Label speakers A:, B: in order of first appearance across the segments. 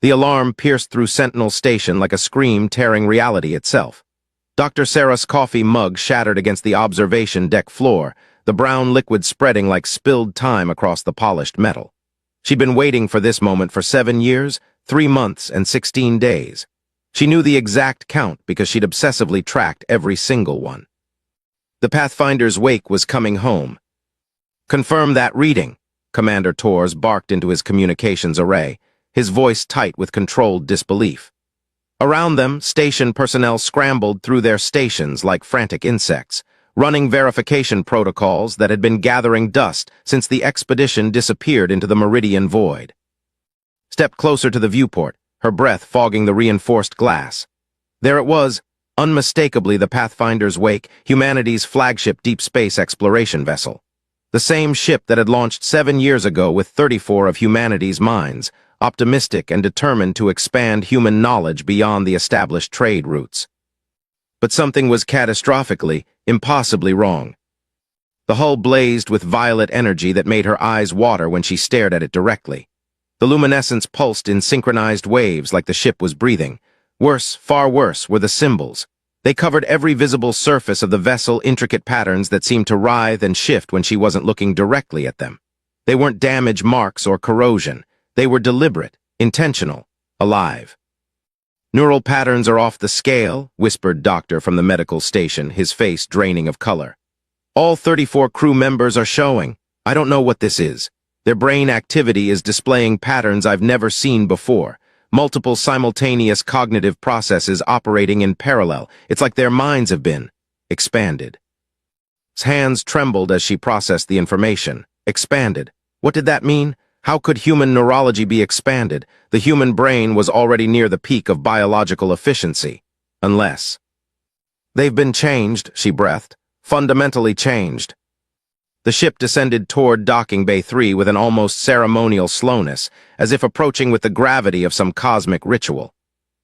A: The alarm pierced through Sentinel Station like a scream tearing reality itself. Dr. Sarah's coffee mug shattered against the observation deck floor, the brown liquid spreading like spilled time across the polished metal. She'd been waiting for this moment for 7 years, 3 months, and 16 days. She knew the exact count because she'd obsessively tracked every single one. The Pathfinder's wake was coming home. "Confirm that reading," Commander Torres barked into his communications array, his voice tight with controlled disbelief. Around them, station personnel scrambled through their stations like frantic insects, running verification protocols that had been gathering dust since the expedition disappeared into the meridian void. Stepped closer to the viewport, her breath fogging the reinforced glass. There it was, unmistakably the Pathfinder's Wake, humanity's flagship deep space exploration vessel. The same ship that had launched 7 years ago with 34 of humanity's minds, optimistic and determined to expand human knowledge beyond the established trade routes. But something was catastrophically, impossibly wrong. The hull blazed with violet energy that made her eyes water when she stared at it directly. The luminescence pulsed in synchronized waves like the ship was breathing. Worse, far worse, were the symbols. They covered every visible surface of the vessel, intricate patterns that seemed to writhe and shift when she wasn't looking directly at them. They weren't damage marks or corrosion. They were deliberate, intentional, alive. "Neural patterns are off the scale," whispered Doctor from the medical station, his face draining of color. "All 34 crew members are showing. I don't know what this is. Their brain activity is displaying patterns I've never seen before. Multiple simultaneous cognitive processes operating in parallel. It's like their minds have been expanded." His hands trembled as she processed the information. Expanded. What did that mean? How could human neurology be expanded? The human brain was already near the peak of biological efficiency. Unless... "They've been changed," she breathed. "Fundamentally changed." The ship descended toward Docking Bay 3 with an almost ceremonial slowness, as if approaching with the gravity of some cosmic ritual.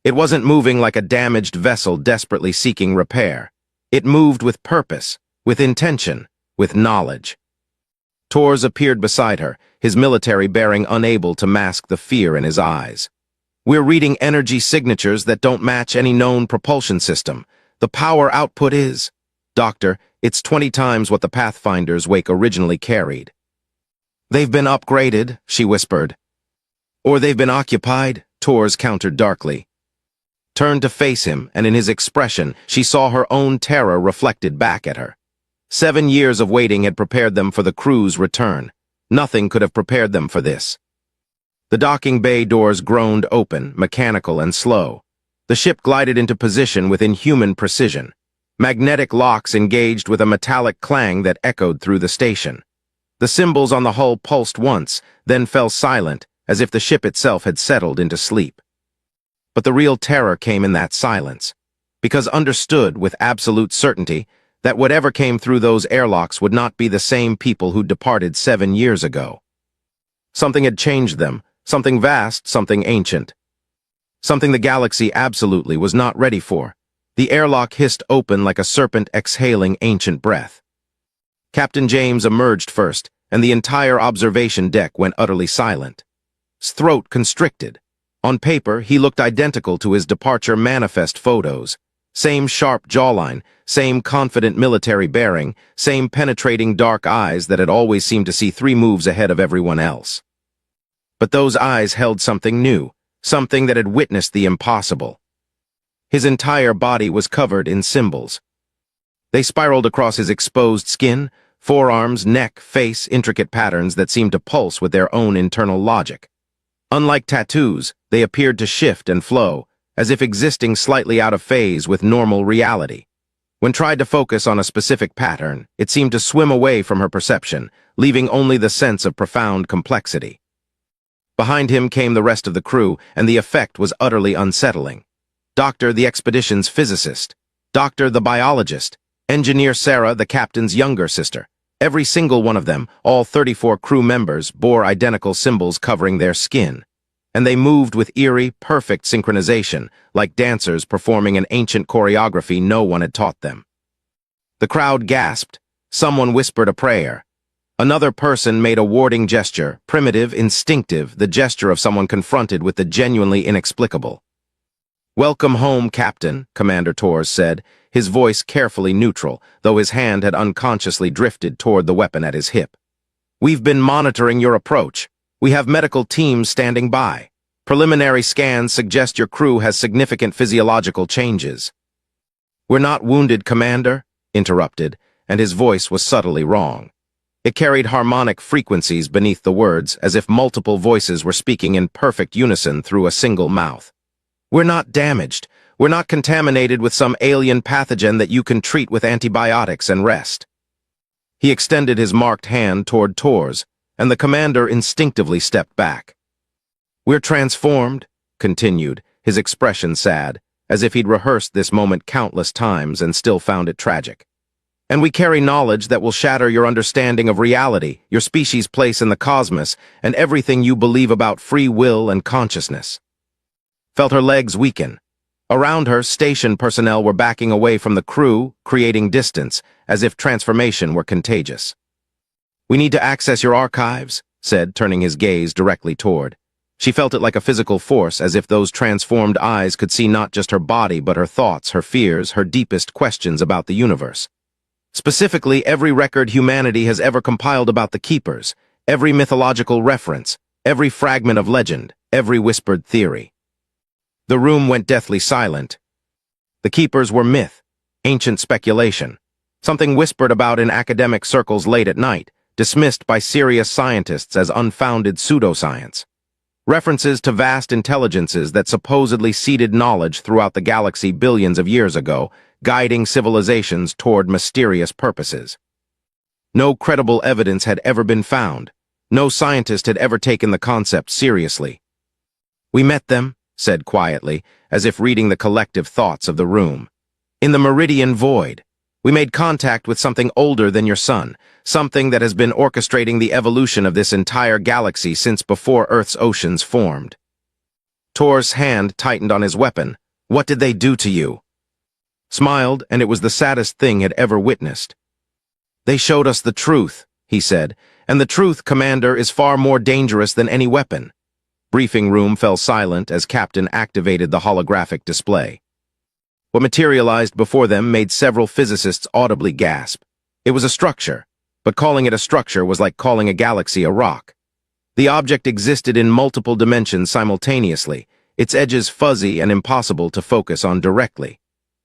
A: It wasn't moving like a damaged vessel desperately seeking repair. It moved with purpose, with intention, with knowledge. Torres appeared beside her, his military bearing unable to mask the fear in his eyes. "We're reading energy signatures that don't match any known propulsion system. The power output is..." "Doctor, it's 20 times what the Pathfinder's Wake originally carried." "They've been upgraded," she whispered. "Or they've been occupied," Torres countered darkly. Turned to face him, and in his expression, she saw her own terror reflected back at her. 7 years of waiting had prepared them for the crew's return. Nothing could have prepared them for this. The docking bay doors groaned open, mechanical and slow. The ship glided into position with inhuman precision. Magnetic locks engaged with a metallic clang that echoed through the station. The symbols on the hull pulsed once, then fell silent, as if the ship itself had settled into sleep. But the real terror came in that silence, because understood with absolute certainty that whatever came through those airlocks would not be the same people who'd departed 7 years ago. Something had changed them, something vast, something ancient. Something the galaxy absolutely was not ready for. The airlock hissed open like a serpent exhaling ancient breath. Captain James emerged first, and the entire observation deck went utterly silent. His throat constricted. On paper, he looked identical to his departure manifest photos. Same sharp jawline, same confident military bearing, same penetrating dark eyes that had always seemed to see 3 moves ahead of everyone else. But those eyes held something new, something that had witnessed the impossible. His entire body was covered in symbols. They spiraled across his exposed skin, forearms, neck, face, intricate patterns that seemed to pulse with their own internal logic. Unlike tattoos, they appeared to shift and flow, as if existing slightly out of phase with normal reality. When tried to focus on a specific pattern, it seemed to swim away from her perception, leaving only the sense of profound complexity. Behind him came the rest of the crew, and the effect was utterly unsettling. Doctor, the expedition's physicist. Doctor, the biologist. Engineer Sarah, the captain's younger sister. Every single one of them, all 34 crew members, bore identical symbols covering their skin. And they moved with eerie, perfect synchronization, like dancers performing an ancient choreography no one had taught them. The crowd gasped. Someone whispered a prayer. Another person made a warding gesture, primitive, instinctive, the gesture of someone confronted with the genuinely inexplicable. "Welcome home, Captain," Commander Torres said, his voice carefully neutral, though his hand had unconsciously drifted toward the weapon at his hip. "We've been monitoring your approach. We have medical teams standing by. Preliminary scans suggest your crew has significant physiological changes." "We're not wounded, Commander," interrupted, and his voice was subtly wrong. It carried harmonic frequencies beneath the words, as if multiple voices were speaking in perfect unison through a single mouth. "We're not damaged. We're not contaminated with some alien pathogen that you can treat with antibiotics and rest." He extended his marked hand toward Torres, and the commander instinctively stepped back. "We're transformed," continued, his expression sad, as if he'd rehearsed this moment countless times and still found it tragic. "And we carry knowledge that will shatter your understanding of reality, your species' place in the cosmos, and everything you believe about free will and consciousness." Felt her legs weaken. Around her, station personnel were backing away from the crew, creating distance, as if transformation were contagious. "We need to access your archives," said, turning his gaze directly toward. She felt it like a physical force, as if those transformed eyes could see not just her body but her thoughts, her fears, her deepest questions about the universe. Specifically, every record humanity has ever compiled about the Keepers, every mythological reference, every fragment of legend, every whispered theory. The room went deathly silent. The Keepers were myth, ancient speculation, something whispered about in academic circles late at night, dismissed by serious scientists as unfounded pseudoscience. References to vast intelligences that supposedly seeded knowledge throughout the galaxy billions of years ago, guiding civilizations toward mysterious purposes. No credible evidence had ever been found. No scientist had ever taken the concept seriously. "We met them," said quietly, as if reading the collective thoughts of the room. "In the Meridian Void. We made contact with something older than your sun, something that has been orchestrating the evolution of this entire galaxy since before Earth's oceans formed." Tor's hand tightened on his weapon. "What did they do to you?" Smiled, and it was the saddest thing he'd ever witnessed. "They showed us the truth," he said, "and the truth, Commander, is far more dangerous than any weapon." Briefing room fell silent as Captain activated the holographic display. What materialized before them made several physicists audibly gasp. It was a structure, but calling it a structure was like calling a galaxy a rock. The object existed in multiple dimensions simultaneously, its edges fuzzy and impossible to focus on directly.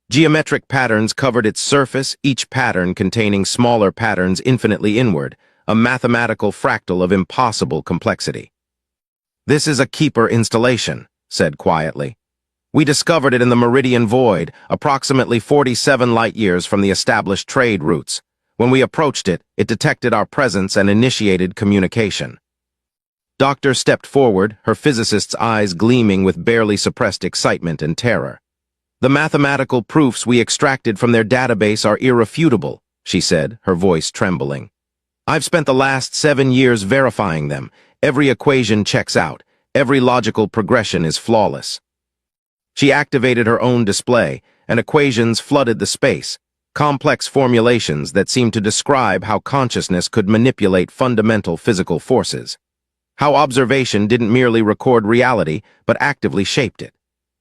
A: Geometric patterns covered its surface, each pattern containing smaller patterns infinitely inward, a mathematical fractal of impossible complexity. "This is a Keeper installation," said quietly. "We discovered it in the Meridian Void, approximately 47 light-years from the established trade routes. When we approached it, it detected our presence and initiated communication." Doctor stepped forward, her physicist's eyes gleaming with barely suppressed excitement and terror. "The mathematical proofs we extracted from their database are irrefutable," she said, her voice trembling. "I've spent the last 7 years verifying them. Every equation checks out. Every logical progression is flawless." She activated her own display, and equations flooded the space, complex formulations that seemed to describe how consciousness could manipulate fundamental physical forces. How observation didn't merely record reality, but actively shaped it.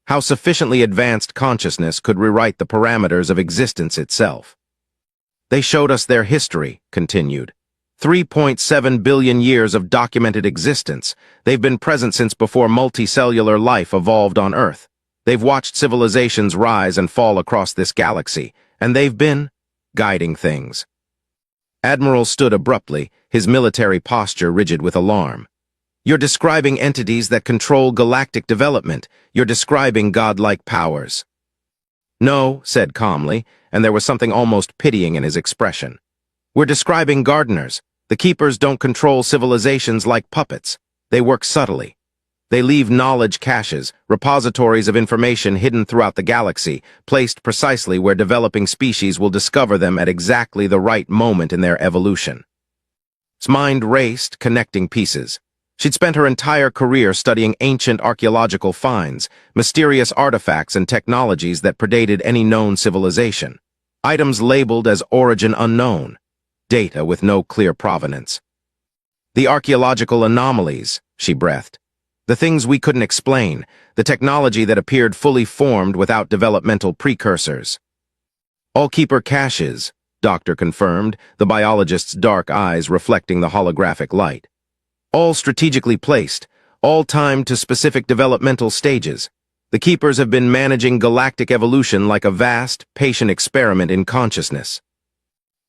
A: How sufficiently advanced consciousness could rewrite the parameters of existence itself. "They showed us their history," continued. 3.7 billion years of documented existence. They've been present since before multicellular life evolved on Earth. They've watched civilizations rise and fall across this galaxy, and they've been guiding things. Admiral stood abruptly, his military posture rigid with alarm. "You're describing entities that control galactic development. You're describing godlike powers." "No," said calmly, and there was something almost pitying in his expression. "We're describing gardeners. The Keepers don't control civilizations like puppets. They work subtly. They leave knowledge caches, repositories of information hidden throughout the galaxy, placed precisely where developing species will discover them at exactly the right moment in their evolution." His mind raced, connecting pieces. She'd spent her entire career studying ancient archaeological finds, mysterious artifacts and technologies that predated any known civilization. Items labeled as origin unknown. Data with no clear provenance. The archaeological anomalies, she breathed. The things we couldn't explain, the technology that appeared fully formed without developmental precursors. All keeper caches, Doctor confirmed, the biologist's dark eyes reflecting the holographic light. All strategically placed, all timed to specific developmental stages. The keepers have been managing galactic evolution like a vast, patient experiment in consciousness.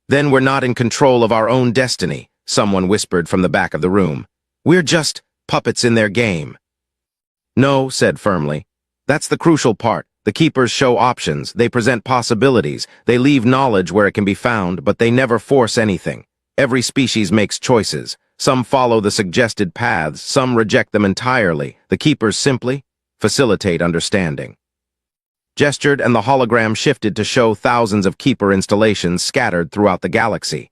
A: Then we're not in control of our own destiny, someone whispered from the back of the room. We're just puppets in their game. No, said firmly. That's the crucial part. The keepers show options, they present possibilities, they leave knowledge where it can be found, but they never force anything. Every species makes choices. Some follow the suggested paths, some reject them entirely. The keepers simply facilitate understanding. Gestured, and the hologram shifted to show thousands of keeper installations scattered throughout the galaxy.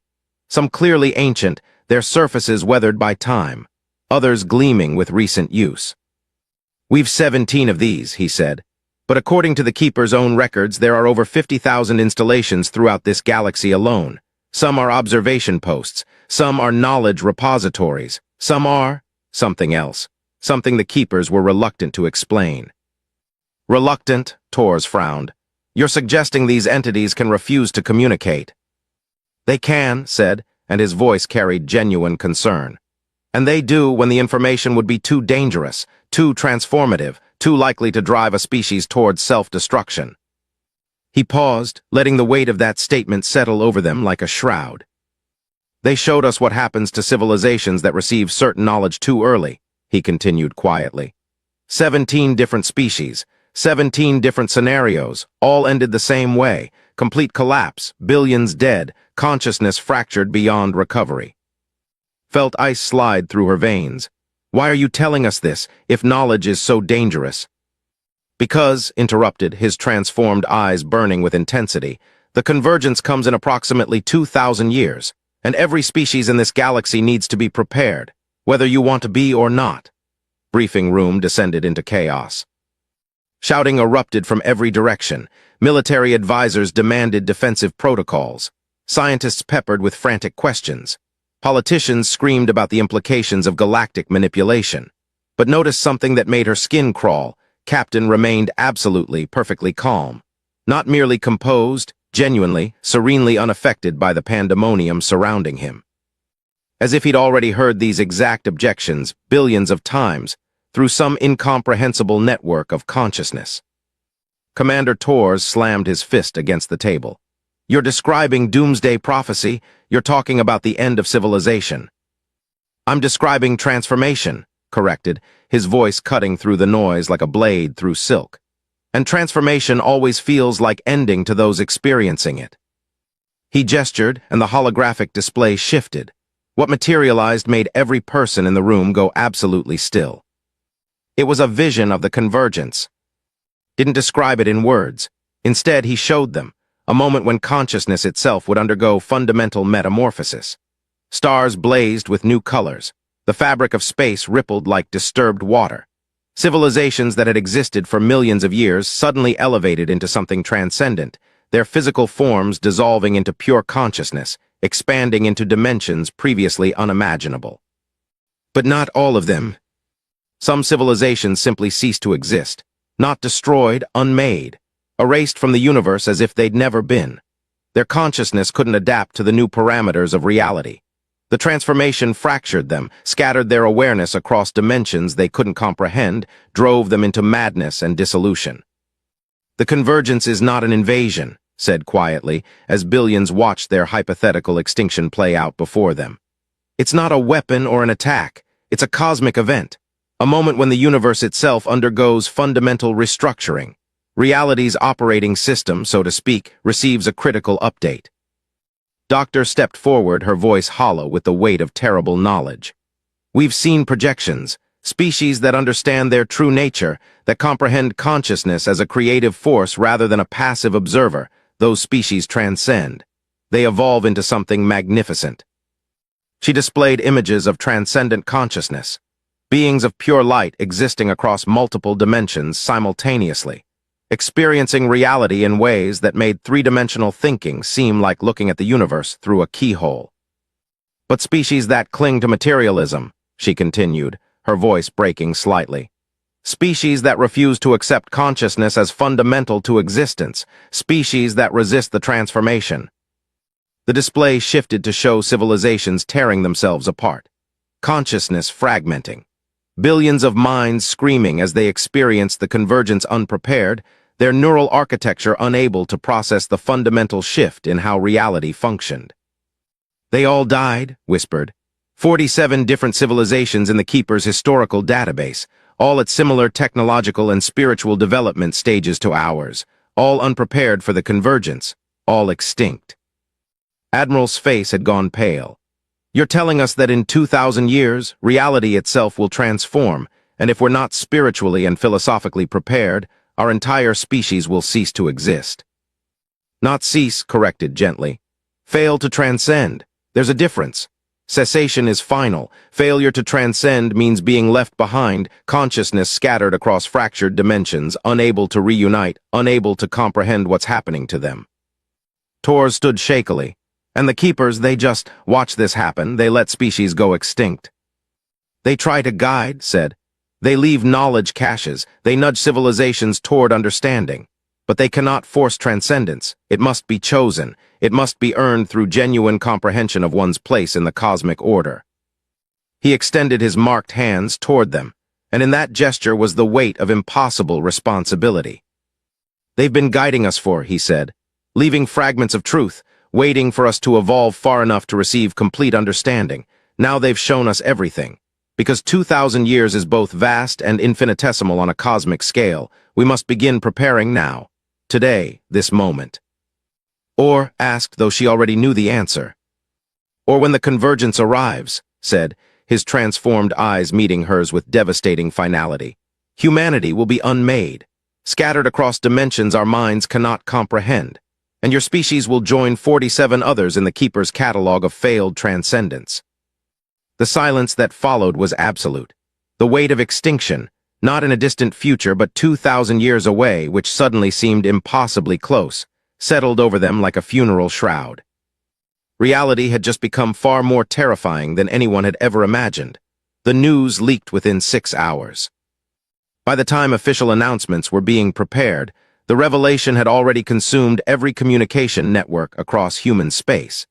A: Some clearly ancient, their surfaces weathered by time, others gleaming with recent use. We've 17 of these, he said, but according to the keeper's own records, there are over 50,000 installations throughout this galaxy alone. Some are observation posts, some are knowledge repositories, some are something else, something the keepers were reluctant to explain. Reluctant, Torres frowned. You're suggesting these entities can refuse to communicate. They can, said, and his voice carried genuine concern. And they do when the information would be too dangerous, too transformative, too likely to drive a species towards self-destruction. He paused, letting the weight of that statement settle over them like a shroud. They showed us what happens to civilizations that receive certain knowledge too early, he continued quietly. 17 different species, 17 different scenarios, all ended the same way. Complete collapse, billions dead, consciousness fractured beyond recovery. Felt ice slide through her veins. Why are you telling us this, if knowledge is so dangerous? Because, interrupted, his transformed eyes burning with intensity, the convergence comes in approximately 2,000 years, and every species in this galaxy needs to be prepared, whether you want to be or not. Briefing room descended into chaos. Shouting erupted from every direction. Military advisors demanded defensive protocols. Scientists peppered with frantic questions. Politicians screamed about the implications of galactic manipulation. But noticed something that made her skin crawl. Captain remained absolutely, perfectly calm. Not merely composed, genuinely, serenely unaffected by the pandemonium surrounding him. As if he'd already heard these exact objections billions of times through some incomprehensible network of consciousness. Commander Torres slammed his fist against the table. You're describing doomsday prophecy. You're talking about the end of civilization. I'm describing transformation, corrected, his voice cutting through the noise like a blade through silk. And transformation always feels like ending to those experiencing it. He gestured, and the holographic display shifted. What materialized made every person in the room go absolutely still. It was a vision of the convergence. Didn't describe it in words. Instead, he showed them, a moment when consciousness itself would undergo fundamental metamorphosis. Stars blazed with new colors. The fabric of space rippled like disturbed water. Civilizations that had existed for millions of years suddenly elevated into something transcendent, their physical forms dissolving into pure consciousness, expanding into dimensions previously unimaginable. But not all of them. Some civilizations simply ceased to exist, not destroyed, unmade, erased from the universe as if they'd never been. Their consciousness couldn't adapt to the new parameters of reality. The transformation fractured them, scattered their awareness across dimensions they couldn't comprehend, drove them into madness and dissolution. The convergence is not an invasion, said quietly, as billions watched their hypothetical extinction play out before them. It's not a weapon or an attack. It's a cosmic event. A moment when the universe itself undergoes fundamental restructuring. Reality's operating system, so to speak, receives a critical update. Doctor stepped forward, her voice hollow with the weight of terrible knowledge. We've seen projections, species that understand their true nature, that comprehend consciousness as a creative force rather than a passive observer. Those species transcend. They evolve into something magnificent. She displayed images of transcendent consciousness, beings of pure light existing across multiple dimensions simultaneously, experiencing reality in ways that made three-dimensional thinking seem like looking at the universe through a keyhole. But species that cling to materialism, she continued, her voice breaking slightly. Species that refuse to accept consciousness as fundamental to existence, species that resist the transformation. The display shifted to show civilizations tearing themselves apart, consciousness fragmenting, billions of minds screaming as they experienced the convergence unprepared, their neural architecture unable to process the fundamental shift in how reality functioned. "They all died," whispered. 47 different civilizations in the Keeper's historical database, all at similar technological and spiritual development stages to ours, all unprepared for the convergence, all extinct. Admiral's face had gone pale. "You're telling us that in 2,000 years, reality itself will transform, and if we're not spiritually and philosophically prepared, our entire species will cease to exist." "Not cease," corrected gently. "Fail to transcend. There's a difference. Cessation is final. Failure to transcend means being left behind, consciousness scattered across fractured dimensions, unable to reunite, unable to comprehend what's happening to them." Tor stood shakily. "And the Keepers, they just watch this happen. They let species go extinct." "They try to guide," said. "They leave knowledge caches. They nudge civilizations toward understanding. But they cannot force transcendence. It must be chosen. It must be earned through genuine comprehension of one's place in the cosmic order." He extended his marked hands toward them, and in that gesture was the weight of impossible responsibility. "They've been guiding us he said, leaving fragments of truth, waiting for us to evolve far enough to receive complete understanding. Now they've shown us everything. Because 2,000 years is both vast and infinitesimal on a cosmic scale, we must begin preparing now. Today, this moment." Or asked, though she already knew the answer. "Or when the convergence arrives," said, his transformed eyes meeting hers with devastating finality. "Humanity will be unmade, scattered across dimensions our minds cannot comprehend, and your species will join 47 others in the Keeper's catalog of failed transcendence." The silence that followed was absolute. The weight of extinction, not in a distant future but 2,000 years away, which suddenly seemed impossibly close, settled over them like a funeral shroud. Reality had just become far more terrifying than anyone had ever imagined. The news leaked within 6 hours. By the time official announcements were being prepared, the revelation had already consumed every communication network across human space.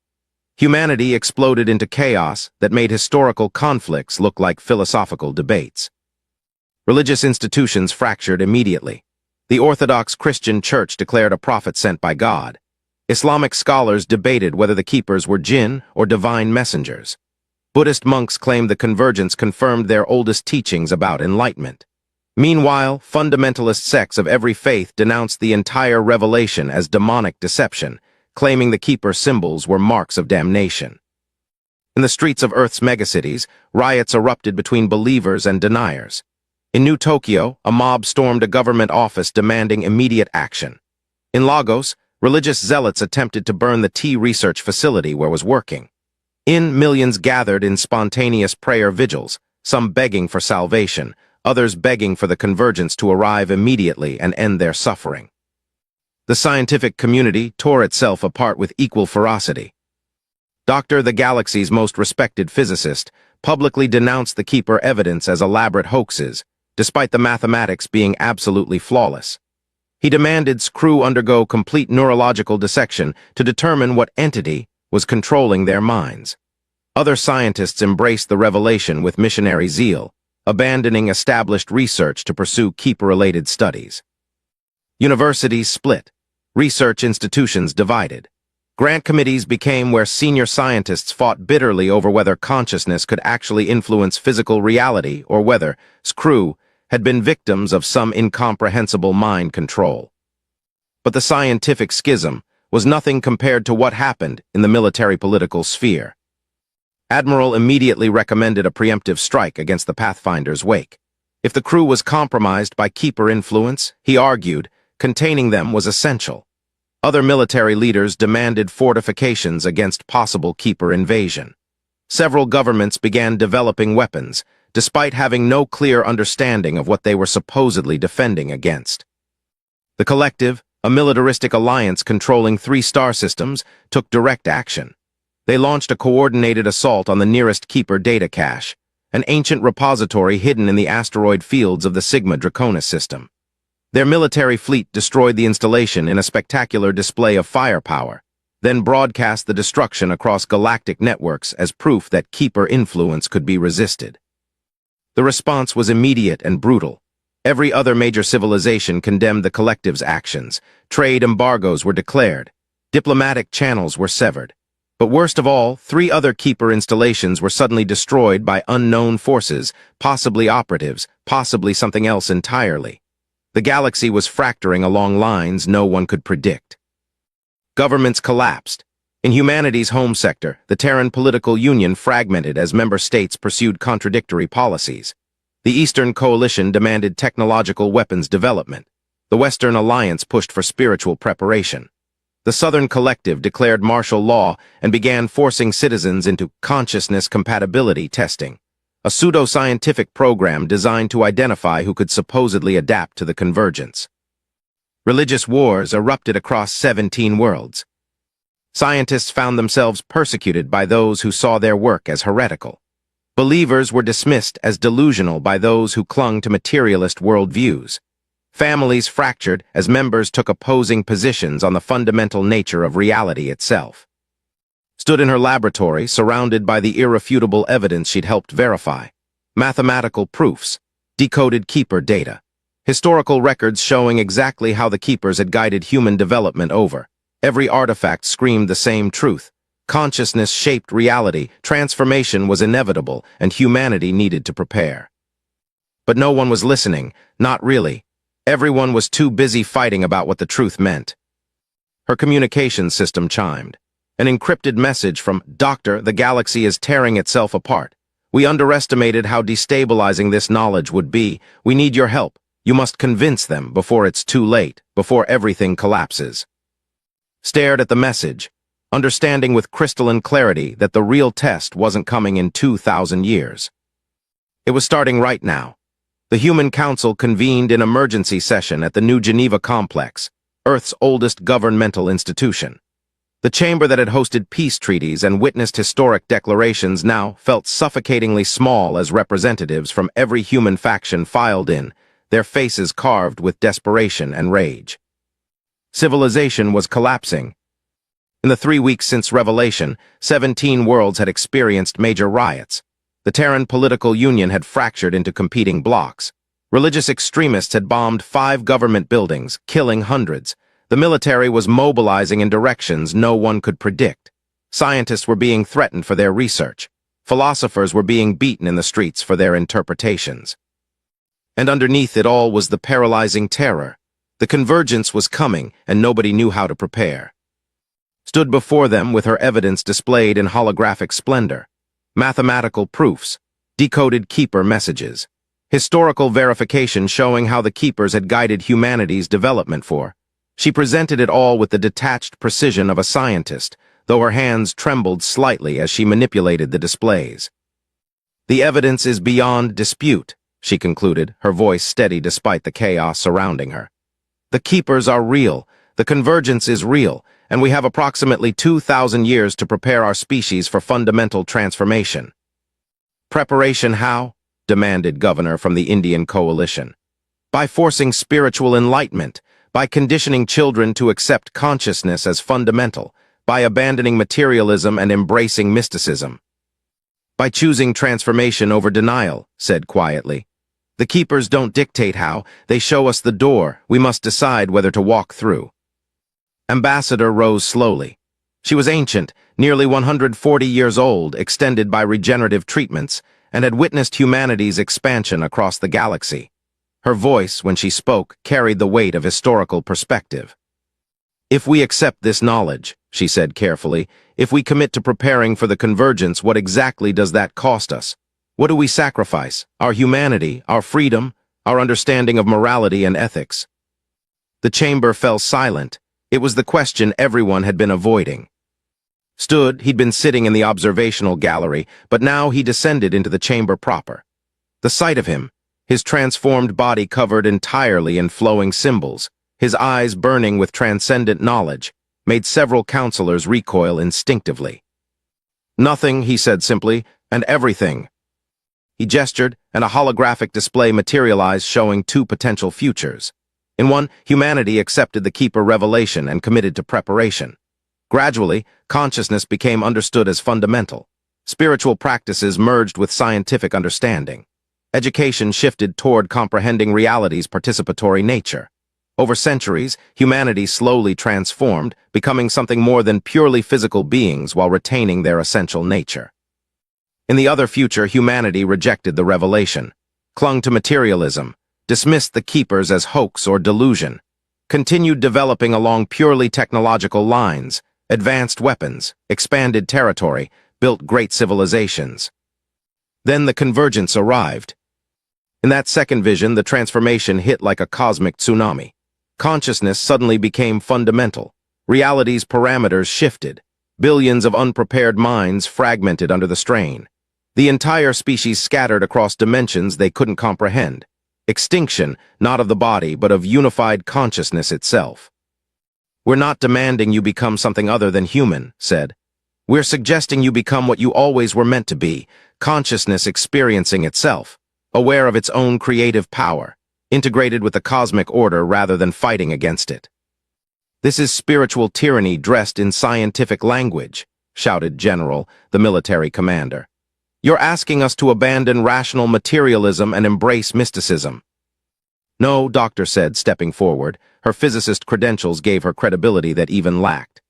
A: Humanity exploded into chaos that made historical conflicts look like philosophical debates. Religious institutions fractured immediately. The Orthodox Christian Church declared a prophet sent by God. Islamic scholars debated whether the Keepers were jinn or divine messengers. Buddhist monks claimed the convergence confirmed their oldest teachings about enlightenment. Meanwhile, fundamentalist sects of every faith denounced the entire revelation as demonic deception, claiming the Keeper symbols were marks of damnation. In the streets of Earth's megacities, riots erupted between believers and deniers. In New Tokyo, a mob stormed a government office demanding immediate action. In Lagos, religious zealots attempted to burn the tea research facility where was working. Millions gathered in spontaneous prayer vigils, some begging for salvation, others begging for the convergence to arrive immediately and end their suffering. The scientific community tore itself apart with equal ferocity. Dr. the Galaxy's most respected physicist publicly denounced the Keeper evidence as elaborate hoaxes, despite the mathematics being absolutely flawless. He demanded crew undergo complete neurological dissection to determine what entity was controlling their minds. Other scientists embraced the revelation with missionary zeal, abandoning established research to pursue Keeper-related studies. Universities split. Research institutions divided. Grant committees became where senior scientists fought bitterly over whether consciousness could actually influence physical reality or whether crew had been victims of some incomprehensible mind control. But the scientific schism was nothing compared to what happened in the military-political sphere. Admiral immediately recommended a preemptive strike against the Pathfinder's wake. If the crew was compromised by Keeper influence, he argued, containing them was essential. Other military leaders demanded fortifications against possible Keeper invasion. Several governments began developing weapons, despite having no clear understanding of what they were supposedly defending against. The Collective, a militaristic alliance controlling 3 star systems, took direct action. They launched a coordinated assault on the nearest Keeper data cache, an ancient repository hidden in the asteroid fields of the Sigma Draconis system. Their military fleet destroyed the installation in a spectacular display of firepower, then broadcast the destruction across galactic networks as proof that Keeper influence could be resisted. The response was immediate and brutal. Every other major civilization condemned the collective's actions. Trade embargoes were declared. Diplomatic channels were severed. But worst of all, 3 other Keeper installations were suddenly destroyed by unknown forces, possibly operatives, possibly something else entirely. The galaxy was fracturing along lines no one could predict. Governments collapsed. In humanity's home sector, the Terran political union fragmented as member states pursued contradictory policies. The Eastern Coalition demanded technological weapons development. The Western Alliance pushed for spiritual preparation. The Southern Collective declared martial law and began forcing citizens into consciousness compatibility testing, a pseudo-scientific program designed to identify who could supposedly adapt to the convergence. Religious wars erupted across 17 worlds. Scientists found themselves persecuted by those who saw their work as heretical. Believers were dismissed as delusional by those who clung to materialist worldviews. Families fractured as members took opposing positions on the fundamental nature of reality itself. Stood in her laboratory, surrounded by the irrefutable evidence she'd helped verify. Mathematical proofs, decoded Keeper data, historical records showing exactly how the Keepers had guided human development over. Every artifact screamed the same truth. Consciousness shaped reality, transformation was inevitable, and humanity needed to prepare. But no one was listening, not really. Everyone was too busy fighting about what the truth meant. Her communication system chimed. An encrypted message from, "Doctor, the galaxy is tearing itself apart. We underestimated how destabilizing this knowledge would be. We need your help. You must convince them before it's too late, before everything collapses." Stared at the message, understanding with crystalline clarity that the real test wasn't coming in 2,000 years. It was starting right now. The Human Council convened an emergency session at the New Geneva Complex, Earth's oldest governmental institution. The chamber that had hosted peace treaties and witnessed historic declarations now felt suffocatingly small as representatives from every human faction filed in, their faces carved with desperation and rage. Civilization was collapsing. In the 3 weeks since Revelation, 17 worlds had experienced major riots. The Terran political union had fractured into competing blocs. Religious extremists had bombed 5 government buildings, killing hundreds. The military was mobilizing in directions no one could predict. Scientists were being threatened for their research. Philosophers were being beaten in the streets for their interpretations. And underneath it all was the paralyzing terror. The convergence was coming, and nobody knew how to prepare. Stood before them with her evidence displayed in holographic splendor. Mathematical proofs, decoded Keeper messages, historical verification showing how the Keepers had guided humanity's development for. She presented it all with the detached precision of a scientist, though her hands trembled slightly as she manipulated the displays. "The evidence is beyond dispute," she concluded, her voice steady despite the chaos surrounding her. "The Keepers are real, the convergence is real, and we have approximately 2,000 years to prepare our species for fundamental transformation." "Preparation how?" demanded Governor from the Indian Coalition. "By forcing spiritual enlightenment, by conditioning children to accept consciousness as fundamental, by abandoning materialism and embracing mysticism." "By choosing transformation over denial," said quietly. "The Keepers don't dictate how, they show us the door, we must decide whether to walk through." Ambassador rose slowly. She was ancient, nearly 140 years old, extended by regenerative treatments, and had witnessed humanity's expansion across the galaxy. Her voice, when she spoke, carried the weight of historical perspective. "If we accept this knowledge," she said carefully, "if we commit to preparing for the convergence, what exactly does that cost us? What do we sacrifice? Our humanity, our freedom, our understanding of morality and ethics?" The chamber fell silent. It was the question everyone had been avoiding. He'd been sitting in the observational gallery, but now he descended into the chamber proper. The sight of him, his transformed body covered entirely in flowing symbols, his eyes burning with transcendent knowledge, made several counselors recoil instinctively. Nothing, he said simply, and everything. He gestured, and a holographic display materialized showing two potential futures. In one, humanity accepted the Keeper revelation and committed to preparation. Gradually, consciousness became understood as fundamental. Spiritual practices merged with scientific understanding. Education shifted toward comprehending reality's participatory nature. Over centuries, humanity slowly transformed, becoming something more than purely physical beings while retaining their essential nature. In the other future, humanity rejected the revelation, clung to materialism, dismissed the Keepers as hoax or delusion, continued developing along purely technological lines, advanced weapons, expanded territory, built great civilizations. Then the convergence arrived. In that second vision, the transformation hit like a cosmic tsunami. Consciousness suddenly became fundamental. Reality's parameters shifted. Billions of unprepared minds fragmented under the strain. The entire species scattered across dimensions they couldn't comprehend. Extinction, not of the body, but of unified consciousness itself. "We're not demanding you become something other than human," said. "We're suggesting you become what you always were meant to be, consciousness experiencing itself, aware of its own creative power, integrated with the cosmic order rather than fighting against it." "This is spiritual tyranny dressed in scientific language," shouted General, the military commander. "You're asking us to abandon rational materialism and embrace mysticism." "No," Doctor said, stepping forward. Her physicist credentials gave her credibility that even lacked.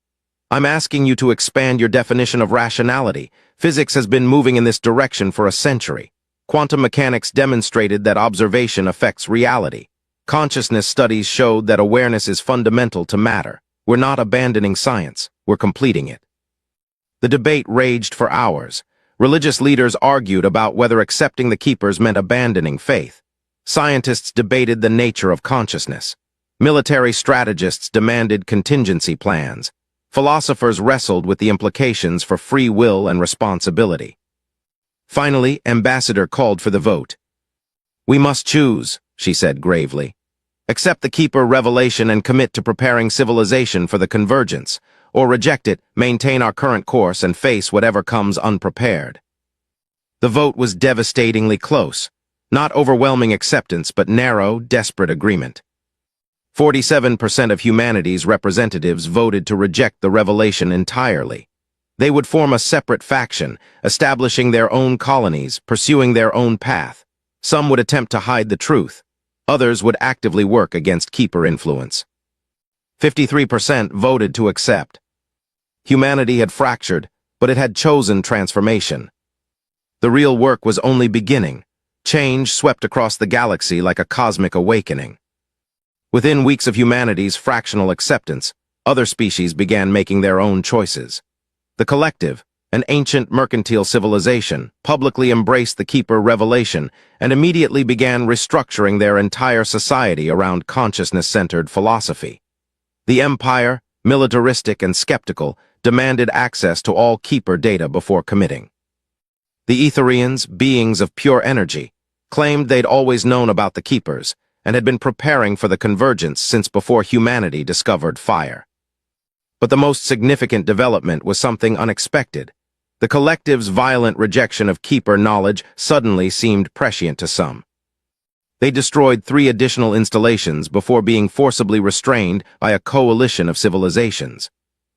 A: "I'm asking you to expand your definition of rationality. Physics has been moving in this direction for a century. Quantum mechanics demonstrated that observation affects reality. Consciousness studies showed that awareness is fundamental to matter. We're not abandoning science, we're completing it." The debate raged for hours. Religious leaders argued about whether accepting the Keepers meant abandoning faith. Scientists debated the nature of consciousness. Military strategists demanded contingency plans. Philosophers wrestled with the implications for free will and responsibility. Finally, Ambassador called for the vote. "We must choose," she said gravely. "Accept the Keeper revelation and commit to preparing civilization for the convergence, or reject it, maintain our current course, and face whatever comes unprepared." The vote was devastatingly close. Not overwhelming acceptance, but narrow, desperate agreement. 47% of humanity's representatives voted to reject the revelation entirely. They would form a separate faction, establishing their own colonies, pursuing their own path. Some would attempt to hide the truth. Others would actively work against Keeper influence. 53% voted to accept. Humanity had fractured, but it had chosen transformation. The real work was only beginning. Change swept across the galaxy like a cosmic awakening. Within weeks of humanity's fractional acceptance, other species began making their own choices. The Collective, an ancient mercantile civilization, publicly embraced the Keeper revelation and immediately began restructuring their entire society around consciousness-centered philosophy. The Empire, militaristic and skeptical, demanded access to all Keeper data before committing. The Etherians, beings of pure energy, claimed they'd always known about the Keepers and had been preparing for the convergence since before humanity discovered fire. But the most significant development was something unexpected. The Collective's violent rejection of Keeper knowledge suddenly seemed prescient to some. They destroyed 3 additional installations before being forcibly restrained by a coalition of civilizations.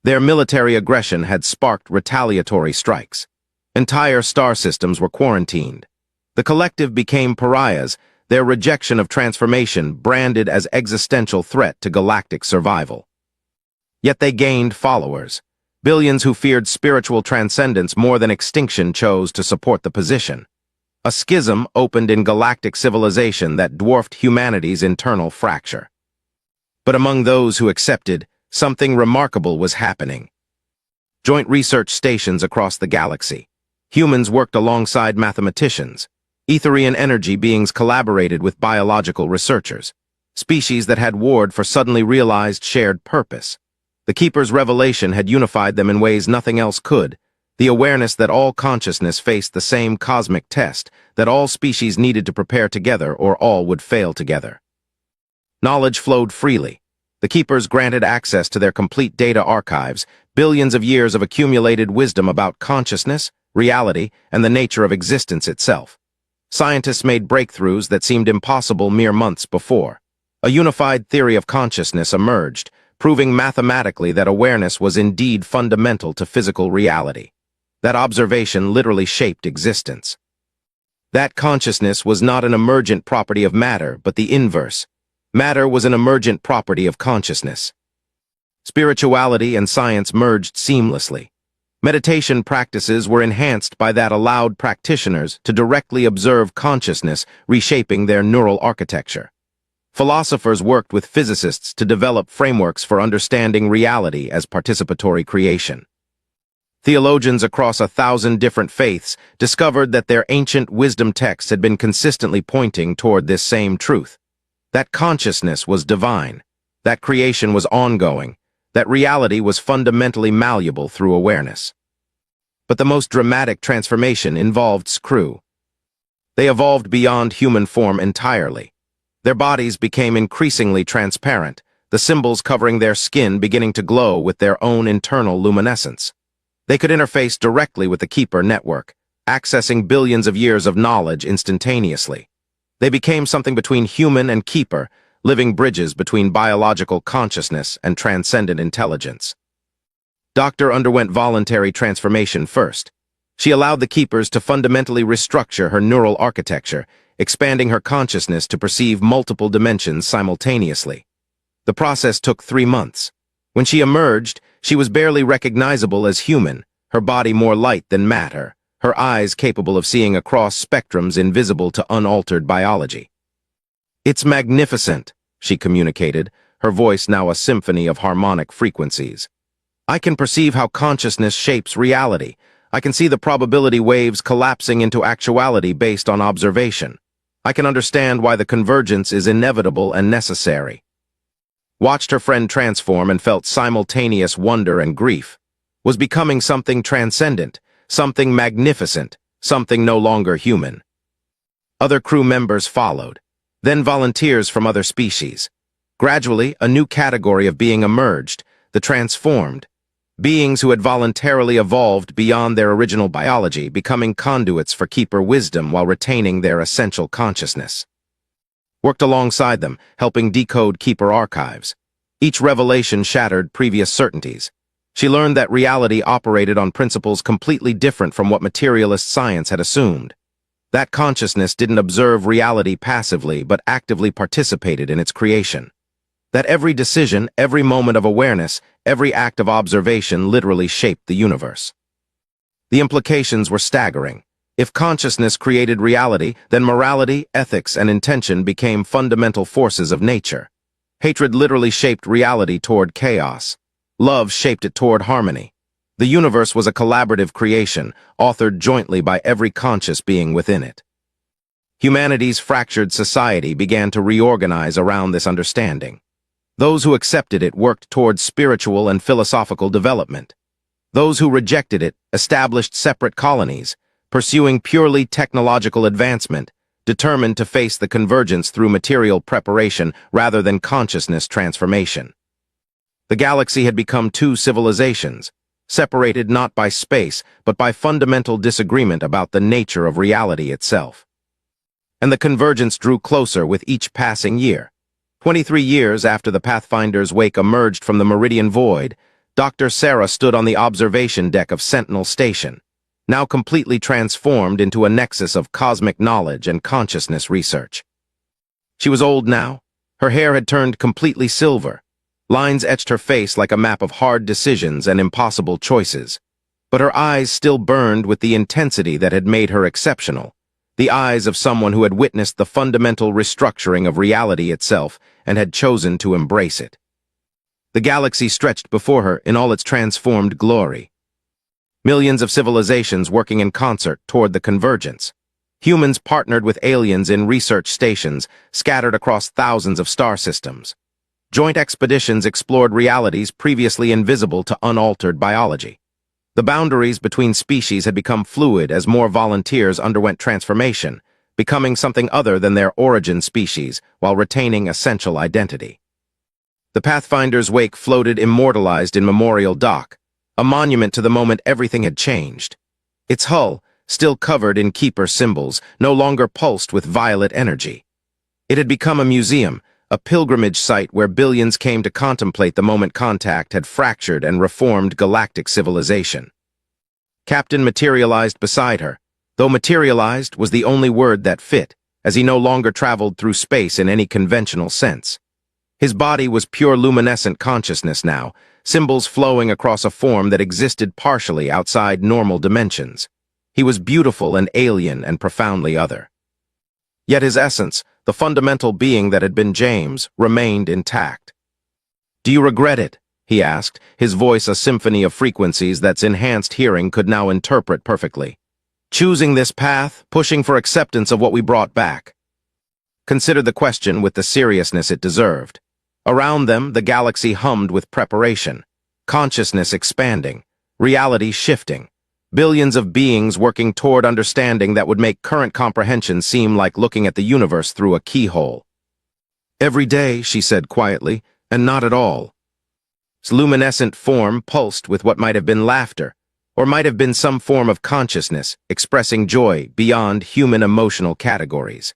A: Their military aggression had sparked retaliatory strikes. Entire star systems were quarantined. The Collective became pariahs, their rejection of transformation branded as existential threat to galactic survival. Yet they gained followers. Billions who feared spiritual transcendence more than extinction chose to support the position. A schism opened in galactic civilization that dwarfed humanity's internal fracture. But among those who accepted, something remarkable was happening. Joint research stations across the galaxy. Humans worked alongside mathematicians. Etherian energy beings collaborated with biological researchers. Species that had warred for suddenly realized shared purpose. The Keeper's revelation had unified them in ways nothing else could. The awareness that all consciousness faced the same cosmic test, that all species needed to prepare together or all would fail together. Knowledge flowed freely. The Keepers granted access to their complete data archives, billions of years of accumulated wisdom about consciousness, reality, and the nature of existence itself. Scientists made breakthroughs that seemed impossible mere months before. A unified theory of consciousness emerged, proving mathematically that awareness was indeed fundamental to physical reality. That observation literally shaped existence. That consciousness was not an emergent property of matter, but the inverse. Matter was an emergent property of consciousness. Spirituality and science merged seamlessly. Meditation practices were enhanced by that allowed practitioners to directly observe consciousness, reshaping their neural architecture. Philosophers worked with physicists to develop frameworks for understanding reality as participatory creation. Theologians across 1,000 different faiths discovered that their ancient wisdom texts had been consistently pointing toward this same truth. That consciousness was divine, that creation was ongoing, that reality was fundamentally malleable through awareness. But the most dramatic transformation involved Screw. They evolved beyond human form entirely. Their bodies became increasingly transparent, the symbols covering their skin beginning to glow with their own internal luminescence. They could interface directly with the Keeper network, accessing billions of years of knowledge instantaneously. They became something between human and Keeper, living bridges between biological consciousness and transcendent intelligence. Doctor underwent voluntary transformation first. She allowed the Keepers to fundamentally restructure her neural architecture, expanding her consciousness to perceive multiple dimensions simultaneously. The process took 3 months. When she emerged, she was barely recognizable as human, her body more light than matter, her eyes capable of seeing across spectrums invisible to unaltered biology. "It's magnificent," she communicated, her voice now a symphony of harmonic frequencies. "I can perceive how consciousness shapes reality. I can see the probability waves collapsing into actuality based on observation. I can understand why the convergence is inevitable and necessary." Watched her friend transform and felt simultaneous wonder and grief. Was becoming something transcendent, something magnificent, something no longer human. Other crew members followed, then volunteers from other species. Gradually, a new category of being emerged, the transformed. Beings who had voluntarily evolved beyond their original biology, becoming conduits for Keeper wisdom while retaining their essential consciousness. Worked alongside them, helping decode Keeper archives. Each revelation shattered previous certainties. She learned that reality operated on principles completely different from what materialist science had assumed. That consciousness didn't observe reality passively, but actively participated in its creation. That every decision, every moment of awareness, every act of observation literally shaped the universe. The implications were staggering. If consciousness created reality, then morality, ethics, and intention became fundamental forces of nature. Hatred literally shaped reality toward chaos. Love shaped it toward harmony. The universe was a collaborative creation, authored jointly by every conscious being within it. Humanity's fractured society began to reorganize around this understanding. Those who accepted it worked towards spiritual and philosophical development. Those who rejected it established separate colonies, pursuing purely technological advancement, determined to face the convergence through material preparation rather than consciousness transformation. The galaxy had become two civilizations, separated not by space, but by fundamental disagreement about the nature of reality itself. And the convergence drew closer with each passing year. 23 years after the Pathfinder's wake emerged from the Meridian Void, Dr. Sarah stood on the observation deck of Sentinel Station, now completely transformed into a nexus of cosmic knowledge and consciousness research. She was old now. Her hair had turned completely silver. Lines etched her face like a map of hard decisions and impossible choices. But her eyes still burned with the intensity that had made her exceptional, the eyes of someone who had witnessed the fundamental restructuring of reality itself and had chosen to embrace it. The galaxy stretched before her in all its transformed glory. Millions of civilizations working in concert toward the convergence. Humans partnered with aliens in research stations scattered across thousands of star systems. Joint expeditions explored realities previously invisible to unaltered biology. The boundaries between species had become fluid as more volunteers underwent transformation, becoming something other than their origin species while retaining essential identity. The Pathfinder's wake floated immortalized in Memorial Dock, a monument to the moment everything had changed. Its hull, still covered in Keeper symbols, no longer pulsed with violet energy. It had become a museum, a pilgrimage site where billions came to contemplate the moment contact had fractured and reformed galactic civilization. Captain materialized beside her, though materialized was the only word that fit, as he no longer traveled through space in any conventional sense. His body was pure luminescent consciousness now, symbols flowing across a form that existed partially outside normal dimensions. He was beautiful and alien and profoundly other. Yet his essence, the fundamental being that had been James, remained intact. "Do you regret it?" he asked, his voice a symphony of frequencies that's enhanced hearing could now interpret perfectly. "Choosing this path, pushing for acceptance of what we brought back?" Consider the question with the seriousness it deserved. Around them, the galaxy hummed with preparation, consciousness expanding, reality shifting, billions of beings working toward understanding that would make current comprehension seem like looking at the universe through a keyhole. "Every day," she said quietly, "and not at all." Its luminescent form pulsed with what might have been laughter, or might have been some form of consciousness expressing joy beyond human emotional categories.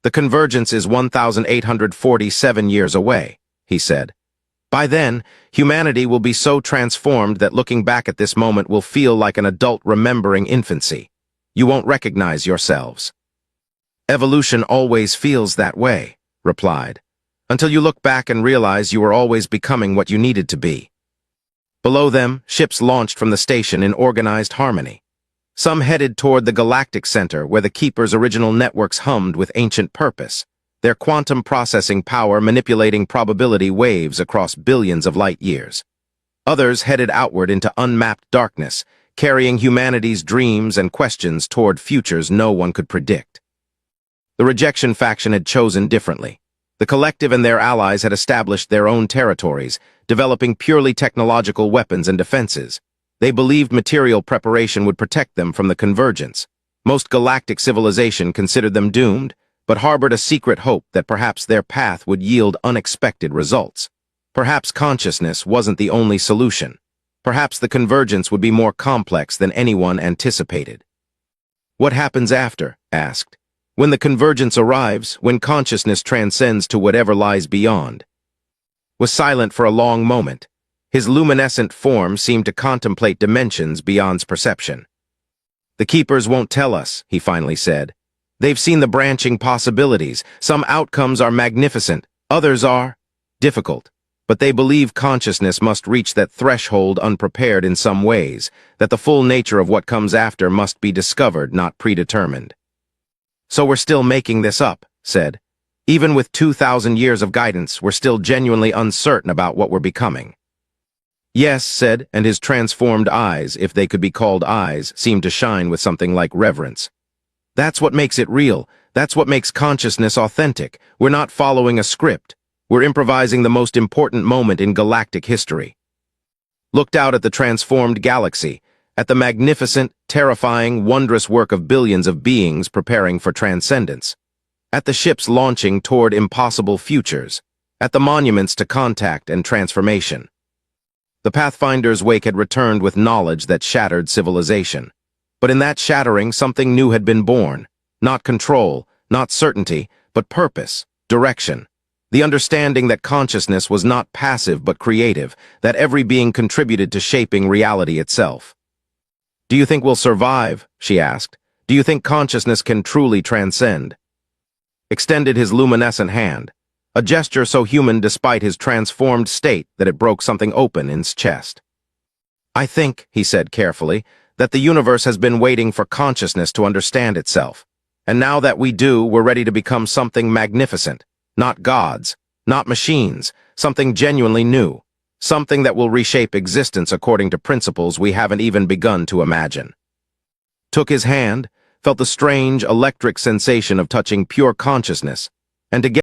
A: "The convergence is 1,847 years away," he said. "By then, humanity will be so transformed that looking back at this moment will feel like an adult remembering infancy. You won't recognize yourselves." "Evolution always feels that way," replied, "until you look back and realize you were always becoming what you needed to be." Below them, ships launched from the station in organized harmony. Some headed toward the galactic center where the Keeper's original networks hummed with ancient purpose, their quantum processing power manipulating probability waves across billions of light years. Others headed outward into unmapped darkness, carrying humanity's dreams and questions toward futures no one could predict. The rejection faction had chosen differently. The collective and their allies had established their own territories, developing purely technological weapons and defenses. They believed material preparation would protect them from the convergence. Most galactic civilization considered them doomed, but harbored a secret hope that perhaps their path would yield unexpected results. Perhaps consciousness wasn't the only solution. Perhaps the convergence would be more complex than anyone anticipated. "What happens after?" asked. "When the convergence arrives, when consciousness transcends to whatever lies beyond?" Was silent for a long moment. His luminescent form seemed to contemplate dimensions beyond perception. "The Keepers won't tell us," he finally said. "They've seen the branching possibilities. Some outcomes are magnificent, others are difficult. But they believe consciousness must reach that threshold unprepared in some ways, that the full nature of what comes after must be discovered, not predetermined." "So we're still making this up," said. "Even with 2,000 years of guidance, we're still genuinely uncertain about what we're becoming." "Yes," said, and his transformed eyes, if they could be called eyes, seemed to shine with something like reverence. "That's what makes it real. That's what makes consciousness authentic. We're not following a script. We're improvising the most important moment in galactic history." Looked out at the transformed galaxy, at the magnificent, terrifying, wondrous work of billions of beings preparing for transcendence, at the ships launching toward impossible futures, at the monuments to contact and transformation. The Pathfinder's wake had returned with knowledge that shattered civilization. But in that shattering, something new had been born. Not control, not certainty, but purpose, direction. The understanding that consciousness was not passive but creative, that every being contributed to shaping reality itself. "Do you think we'll survive?" she asked. "Do you think consciousness can truly transcend?" Extended his luminescent hand. A gesture so human despite his transformed state that it broke something open in his chest. "I think," he said carefully, "that the universe has been waiting for consciousness to understand itself. And now that we do, we're ready to become something magnificent. Not gods, not machines, something genuinely new. Something that will reshape existence according to principles we haven't even begun to imagine." Took his hand, felt the strange, electric sensation of touching pure consciousness, and together